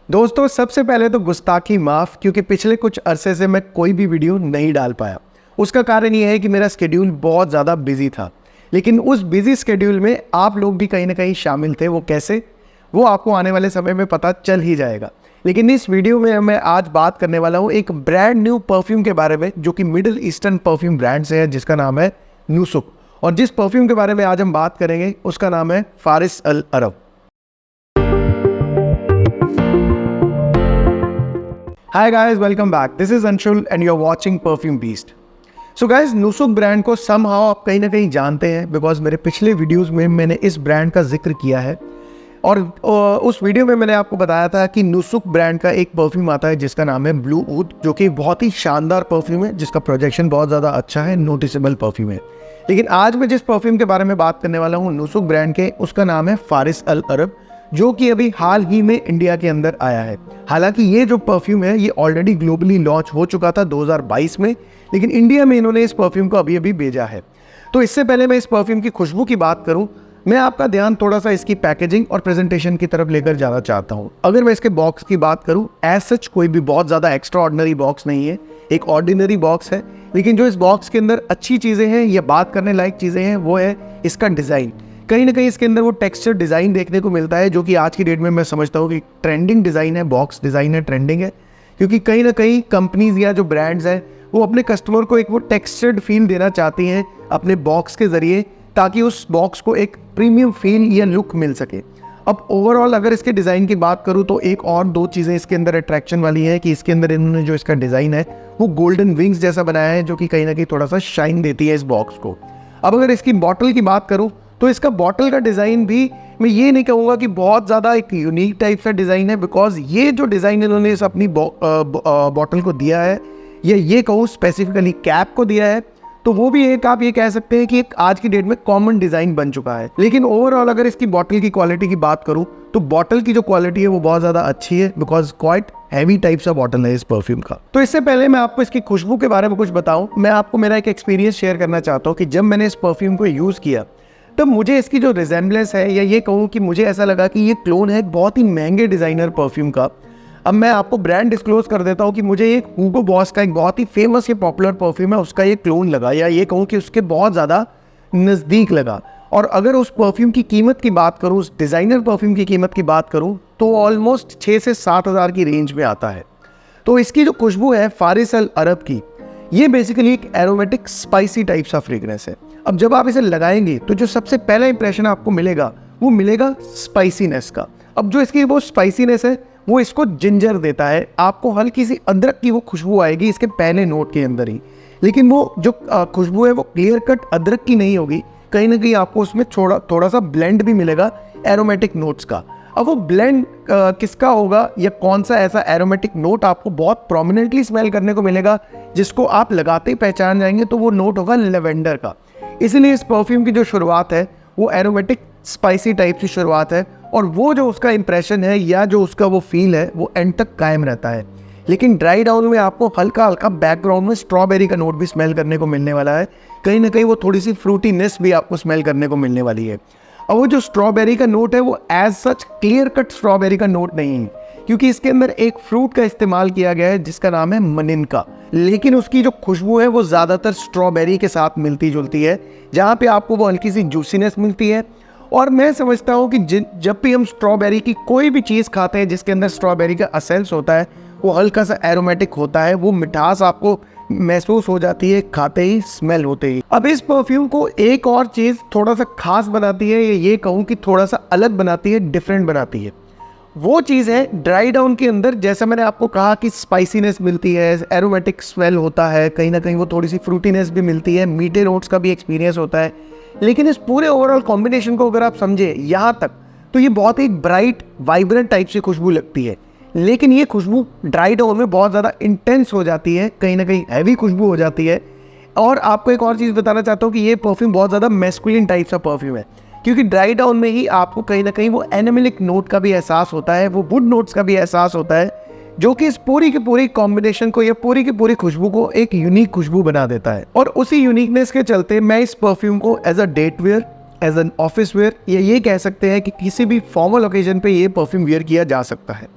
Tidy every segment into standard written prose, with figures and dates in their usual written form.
दोस्तों सबसे पहले तो गुस्ताखी माफ़, क्योंकि पिछले कुछ अरसे से मैं कोई भी वीडियो नहीं डाल पाया। उसका कारण ये है कि मेरा स्केड्यूल बहुत ज़्यादा बिजी था। लेकिन उस बिजी स्केड्यूल में आप लोग भी कहीं ना कहीं शामिल थे। वो कैसे, वो आपको आने वाले समय में पता चल ही जाएगा। लेकिन इस वीडियो में मैं आज बात करने वाला हूँ एक ब्रांड न्यू परफ्यूम के बारे में, जो कि मिडिल ईस्टर्न परफ्यूम ब्रांड से है, जिसका नाम है नूसुक। और जिस परफ्यूम के बारे में आज हम बात करेंगे उसका नाम है Faris Al Arab. Hi guys, welcome back. This is Anshul and you are watching Perfume Beast. So guys, Nusuk brand को समहाउ आप कहीं ना कहीं जानते हैं, बिकॉज मेरे पिछले वीडियोस में मैंने इस ब्रांड का जिक्र किया है। और उस वीडियो में मैंने आपको बताया था कि नूसुक ब्रांड का एक परफ्यूम आता है जिसका नाम है ब्लू ऊद, जो कि बहुत ही शानदार परफ्यूम है, जिसका प्रोजेक्शन बहुत ज़्यादा अच्छा है, नोटिसेबल परफ्यूम है। लेकिन आज मैं जिस परफ्यूम के बारे में बात करने वाला हूँ नूसुक ब्रांड के, उसका नाम है फारिस अल अरब, जो कि अभी हाल ही में इंडिया के अंदर आया है। हालांकि ये जो परफ्यूम है ये ऑलरेडी ग्लोबली लॉन्च हो चुका था 2022 में, लेकिन इंडिया में इन्होंने इस परफ्यूम को अभी भेजा है। तो इससे पहले मैं इस परफ्यूम की खुशबू की बात करूं, मैं आपका ध्यान थोड़ा सा इसकी पैकेजिंग और प्रेजेंटेशन की तरफ लेकर जाना चाहता हूं। अगर मैं इसके बॉक्स की बात करूं, एज सच कोई भी बहुत ज़्यादा एक्स्ट्रा ऑर्डिनरी बॉक्स नहीं है, एक ऑर्डिनरी बॉक्स है। लेकिन जो इस बॉक्स के अंदर अच्छी चीज़ें हैं या बात करने लायक चीज़ें हैं वो है इसका डिज़ाइन। कहीं ना कहीं इसके अंदर वो टेक्सचर डिज़ाइन देखने को मिलता है, जो कि आज की डेट में मैं समझता हूँ कि ट्रेंडिंग डिज़ाइन है, बॉक्स डिज़ाइन है, ट्रेंडिंग है। क्योंकि कहीं ना कहीं कंपनीज या जो ब्रांड्स हैं वो अपने कस्टमर को एक वो टेक्सचर्ड फील देना चाहती हैं अपने बॉक्स के ज़रिए, ताकि उस बॉक्स को एक प्रीमियम फील या लुक मिल सके। अब ओवरऑल अगर इसके डिज़ाइन की बात करूँ तो एक और दो चीज़ें इसके अंदर अट्रैक्शन वाली है कि इसके अंदर इन्होंने जो इसका डिज़ाइन है वो गोल्डन विंग्स जैसा बनाया है, जो कि कहीं ना कहीं थोड़ा सा शाइन देती है इस बॉक्स को। अब अगर इसकी बॉटल की बात करूँ तो इसका बॉटल का डिज़ाइन भी मैं ये नहीं कहूँगा कि बहुत ज़्यादा एक यूनिक टाइप का डिज़ाइन है, बिकॉज ये जो डिज़ाइन इन्होंने इस अपनी बॉटल को दिया है, ये कहूँ स्पेसिफिकली कैप को दिया है, तो वो भी एक आप ये कह सकते हैं कि एक आज की डेट में कॉमन डिज़ाइन बन चुका है। लेकिन ओवरऑल अगर इसकी बॉटल की क्वालिटी की बात करूँ तो बॉटल की जो क्वालिटी है वो बहुत ज़्यादा अच्छी है, बिकॉज क्वाइट हैवी टाइप सा बॉटल है इस परफ्यूम का। तो इससे पहले मैं आपको इसकी खुशबू के बारे में कुछ बताऊँ, मैं आपको मेरा एक एक्सपीरियंस शेयर करना चाहता हूँ कि जब मैंने इस परफ्यूम को यूज़ किया तब मुझे इसकी जो रिजेंबलेंस है, या ये कहूँ कि मुझे ऐसा लगा कि ये क्लोन है एक बहुत ही महंगे डिज़ाइनर परफ्यूम का। अब मैं आपको ब्रांड डिस्क्लोज कर देता हूँ कि मुझे एक ह्यूगो बॉस का एक बहुत ही फेमस या पॉपुलर परफ्यूम है, उसका ये क्लोन लगा, या ये कहूँ कि उसके बहुत ज़्यादा नज़दीक लगा। और अगर उस परफ्यूम की कीमत की बात करूँ, उस डिज़ाइनर परफ्यूम की कीमत की बात करूँ, तो ऑलमोस्ट 6 से 7 हज़ार की रेंज में आता है। तो इसकी जो खुशबू है फारिस अल अरब की, ये बेसिकली एक एरोमेटिक स्पाइसी टाइप सा फ्रेग्रेंस है। अब जब आप इसे लगाएंगे तो जो सबसे पहला इंप्रेशन आपको मिलेगा वो मिलेगा स्पाइसीनेस का। अब जो इसकी वो स्पाइसीनेस है वो इसको जिंजर देता है, आपको हल्की सी अदरक की वो खुशबू आएगी इसके पहले नोट के अंदर ही। लेकिन वो जो खुशबू है वो क्लियर कट अदरक की नहीं होगी, कहीं ना कहीं आपको उसमें थोड़ा सा ब्लेंड भी मिलेगा एरोमेटिक नोट्स का। अब वो ब्लेंड किसका होगा या कौन सा ऐसा एरोमेटिक नोट आपको बहुत प्रोमिनेंटली स्मेल करने को मिलेगा जिसको आप लगाते ही पहचान जाएंगे, तो वो नोट होगा लेवेंडर का। इसलिए इस परफ्यूम की जो शुरुआत है वो एरोमेटिक स्पाइसी टाइप की शुरुआत है, और वो जो उसका इंप्रेशन है या जो उसका वो फील है वो एंड तक कायम रहता है। लेकिन ड्राई डाउन में आपको हल्का हल्का बैकग्राउंड में स्ट्रॉबेरी का नोट भी स्मेल करने को मिलने वाला है, कहीं ना कहीं वो थोड़ी सी फ्रूटीनेस भी आपको स्मेल करने को मिलने वाली है। और वो जो स्ट्रॉबेरी का नोट है वो as such clear cut strawberry का नोट नहीं है, क्योंकि इसके अंदर एक फ्रूट का इस्तेमाल किया गया है जिसका नाम है मनिनका। लेकिन उसकी जो खुशबू है वो ज़्यादातर स्ट्रॉबेरी के साथ मिलती जुलती है, जहाँ पे आपको वो हल्की सी जूसीनेस मिलती है। और मैं समझता हूँ कि जब भी हम स्ट्रॉबेरी की कोई भी चीज़ खाते हैं जिसके अंदर स्ट्रॉबेरी का असेंस होता है, वो हल्का सा एरोमेटिक होता है, वो मिठास आपको महसूस हो जाती है खाते ही, स्मेल होते ही। अब इस परफ्यूम को एक और चीज़ थोड़ा सा खास बनाती है, ये कहूँ कि थोड़ा सा अलग बनाती है, डिफरेंट बनाती है। वो चीज़ है ड्राई डाउन के अंदर, जैसा मैंने आपको कहा कि स्पाइसीनेस मिलती है, एरोमेटिक स्मेल होता है, कहीं ना कहीं वो थोड़ी सी फ्रूटीनेस भी मिलती है, मीठे नोट्स का भी एक्सपीरियंस होता है। लेकिन इस पूरे ओवरऑल कॉम्बिनेशन को अगर आप समझे यहाँ तक, तो ये बहुत ही ब्राइट वाइब्रेंट टाइप से खुशबू लगती है। लेकिन ये खुशबू ड्राई डाउन में बहुत ज़्यादा इंटेंस हो जाती है, कहीं ना कहीं हैवी खुशबू हो जाती है। और आपको एक और चीज़ बताना चाहता हूँ कि ये परफ्यूम बहुत ज़्यादा मैस्कुलिन टाइप सा परफ्यूम है, क्योंकि ड्राई डाउन में ही आपको कहीं ना कहीं वो एनिमलिक नोट का भी एहसास होता है, वो वुड नोट्स का भी एहसास होता है, जो कि इस पूरी की पूरी कॉम्बिनेशन को या पूरी की पूरी खुशबू को एक यूनिक खुशबू बना देता है। और उसी यूनिकनेस के चलते मैं इस परफ्यूम को as a date wear, as an office wear, या ये कह सकते हैं कि किसी भी फॉर्मल ओकेजन पे ये परफ्यूम वेयर किया जा सकता है।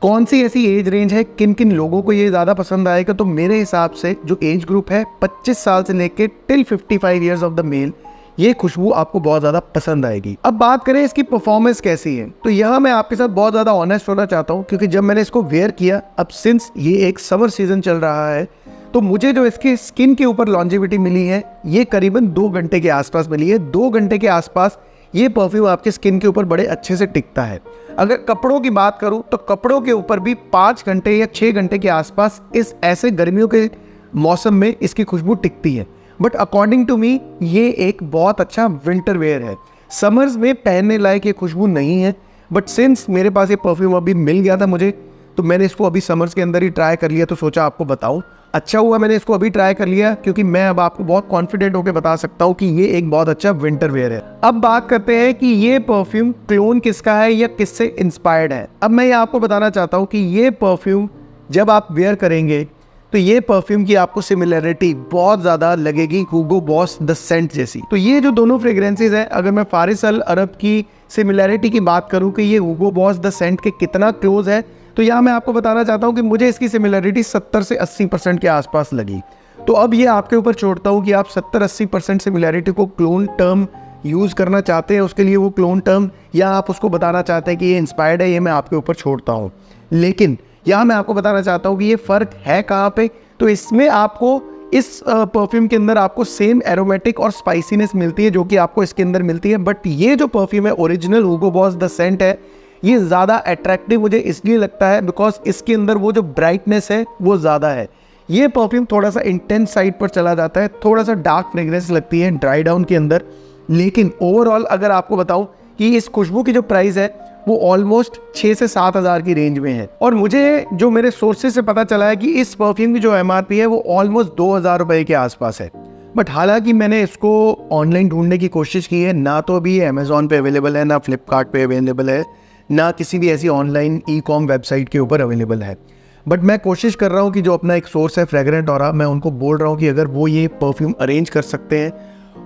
कौन सी ऐसी एज रेंज है, किन किन लोगों को ये ज़्यादा पसंद आएगा, तो मेरे हिसाब से जो एज ग्रुप है 25 साल से लेके till 55 years of the male, ये खुशबू आपको बहुत ज़्यादा पसंद आएगी। अब बात करें इसकी परफॉर्मेंस कैसी है, तो यहाँ मैं आपके साथ बहुत ज़्यादा ऑनेस्ट होना चाहता हूँ, क्योंकि जब मैंने इसको वेयर किया, अब सिंस ये एक समर सीजन चल रहा है, तो मुझे जो इसकी स्किन के ऊपर लॉन्जेविटी मिली है ये करीबन 2 घंटे के आसपास मिली है। 2 घंटे के आसपास ये परफ्यूम आपके स्किन के ऊपर बड़े अच्छे से टिकता है। अगर कपड़ों की बात करूं तो कपड़ों के ऊपर भी 5 घंटे या 6 घंटे के आसपास इस ऐसे गर्मियों के मौसम में इसकी खुशबू टिकती है। बट अकॉर्डिंग टू मी ये एक बहुत अच्छा विंटर वेयर है। समर्स में पहनने लायक ये खुशबू नहीं है, बट सिंस मेरे पास ये परफ्यूम अभी मिल गया था मुझे, तो मैंने इसको अभी समर्स के अंदर ही ट्राई कर लिया, तो सोचा आपको बताऊं। अच्छा हुआ मैंने इसको अभी ट्राई कर लिया, क्योंकि मैं अब आपको बहुत कॉन्फिडेंट होकर बता सकता हूं कि ये एक बहुत अच्छा विंटर वेयर है। अब बात करते हैं कि ये परफ्यूम क्लोन किसका है या किससे इंस्पायर्ड है। अब मैं ये आपको बताना चाहता हूं कि ये परफ्यूम जब आप वेयर करेंगे तो ये परफ्यूम की आपको सिमिलरिटी बहुत ज़्यादा लगेगी हुगो बॉस द सेंट जैसी। तो ये जो दोनों फ्रेग्रेंसेज हैं, अगर मैं फारिस अल अरब की सिमिलरिटी की बात करूं कि ये हुगो बॉस द सेंट के कितना क्लोज है, तो यहाँ मैं आपको बताना चाहता हूँ कि मुझे इसकी सिमिलरिटी 70 से 80% के आसपास लगी। तो अब ये आपके ऊपर छोड़ता हूँ कि आप 70-80% सिमिलरिटी को क्लोन टर्म यूज़ करना चाहते हैं, उसके लिए वो क्लोन टर्म, या आप उसको बताना चाहते हैं कि ये इंस्पायर्ड है, ये मैं आपके ऊपर छोड़ता हूँ। लेकिन यहाँ मैं आपको बताना चाहता हूँ कि ये फ़र्क है कहाँ पे। तो इसमें आपको इस परफ्यूम के अंदर आपको सेम एरोमेटिक और स्पाइसीनेस मिलती है जो कि आपको इसके अंदर मिलती है, बट ये जो परफ्यूम है original Hugo Boss the scent है, ये ज़्यादा अट्रैक्टिव मुझे इसलिए लगता है बिकॉज इसके अंदर वो जो ब्राइटनेस है वो ज़्यादा है। ये परफ्यूम थोड़ा सा इंटेंस साइड पर चला जाता है, थोड़ा सा डार्क फ्रेग्रेंस लगती है ड्राई डाउन के अंदर। लेकिन ओवरऑल अगर आपको बताऊं कि इस खुशबू की जो प्राइस है वो ऑलमोस्ट 6 से 7 हज़ार की रेंज में है, और मुझे जो मेरे सोर्सेज से पता चला है कि इस परफ्यूम की जो MRP है वो ऑलमोस्ट 2,000 रुपये के आसपास है। बट हालांकि मैंने इसको ऑनलाइन ढूंढने की कोशिश की है, ना तो अभी अमेजोन पे अवेलेबल है, ना फ्लिपकार्ट पे अवेलेबल है, ना किसी भी ऐसी ऑनलाइन ई-कॉम वेबसाइट के ऊपर अवेलेबल है। बट मैं कोशिश कर रहा हूँ कि जो अपना एक सोर्स है फ्रेग्रेंट ऑरा, मैं उनको बोल रहा हूँ कि अगर वो ये परफ्यूम अरेंज कर सकते हैं,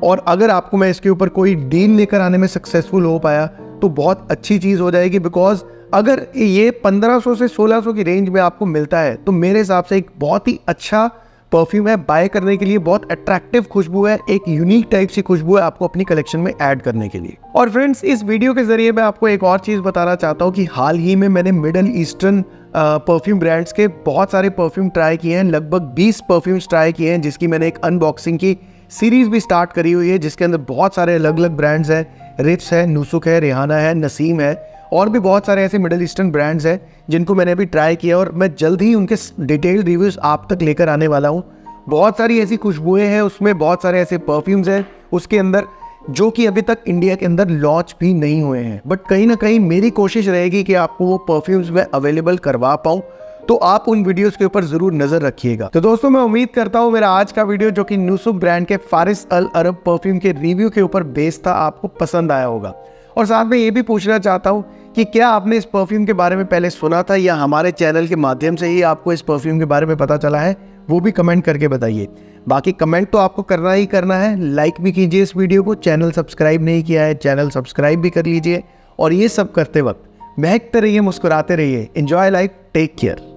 और अगर आपको मैं इसके ऊपर कोई डील लेकर आने में सक्सेसफुल हो पाया तो बहुत अच्छी चीज़ हो जाएगी। बिकॉज अगर ये 1500 से 1600 की रेंज में आपको मिलता है तो मेरे हिसाब से एक बहुत ही अच्छा परफ्यूम है बाय करने के लिए, बहुत अट्रैक्टिव खुशबू है, एक यूनिक टाइप सी खुशबू है आपको अपनी कलेक्शन में ऐड करने के लिए। और फ्रेंड्स, इस वीडियो के जरिए मैं आपको एक और चीज़ बताना चाहता हूँ कि हाल ही में मैंने मिडल ईस्टर्न परफ्यूम ब्रांड्स के बहुत सारे परफ्यूम ट्राई किए हैं, लगभग 20 परफ्यूम्स ट्राई किए हैं, जिसकी मैंने एक अनबॉक्सिंग की सीरीज भी स्टार्ट करी हुई है, जिसके अंदर बहुत सारे अलग अलग ब्रांड्स हैं, रिच है, नुसुक है, रिहाना है, नसीम है, और भी बहुत सारे ऐसे मिडल ईस्टर्न ब्रांड्स हैं जिनको मैंने अभी ट्राई किया, और मैं जल्द ही उनके डिटेल्ड रिव्यूज़ आप तक लेकर आने वाला हूँ। बहुत सारी ऐसी खुशबुएं हैं उसमें, बहुत सारे ऐसे परफ्यूम्स हैं उसके अंदर जो कि अभी तक इंडिया के अंदर लॉन्च भी नहीं हुए हैं, बट कहीं ना कहीं मेरी कोशिश रहेगी कि आपको वो परफ्यूम्स मैं अवेलेबल करवा पाऊँ, तो आप उन वीडियोस के ऊपर जरूर नजर रखिएगा। तो दोस्तों, मैं उम्मीद करता हूँ मेरा आज का वीडियो जो कि नुसुक ब्रांड के फारिस अल अरब परफ्यूम के रिव्यू के ऊपर बेस्ड था, आपको पसंद आया होगा। और साथ में ये भी पूछना चाहता हूँ कि क्या आपने इस परफ्यूम के बारे में पहले सुना था या हमारे चैनल के माध्यम से ही आपको इस परफ्यूम के बारे में पता चला है, वो भी कमेंट करके बताइए। बाकी कमेंट तो आपको करना ही करना है, लाइक भी कीजिए इस वीडियो को, चैनल सब्सक्राइब नहीं किया है चैनल सब्सक्राइब भी कर लीजिए, और ये सब करते वक्त महकते रहिए, मुस्कुराते रहिए। Enjoy life, take care.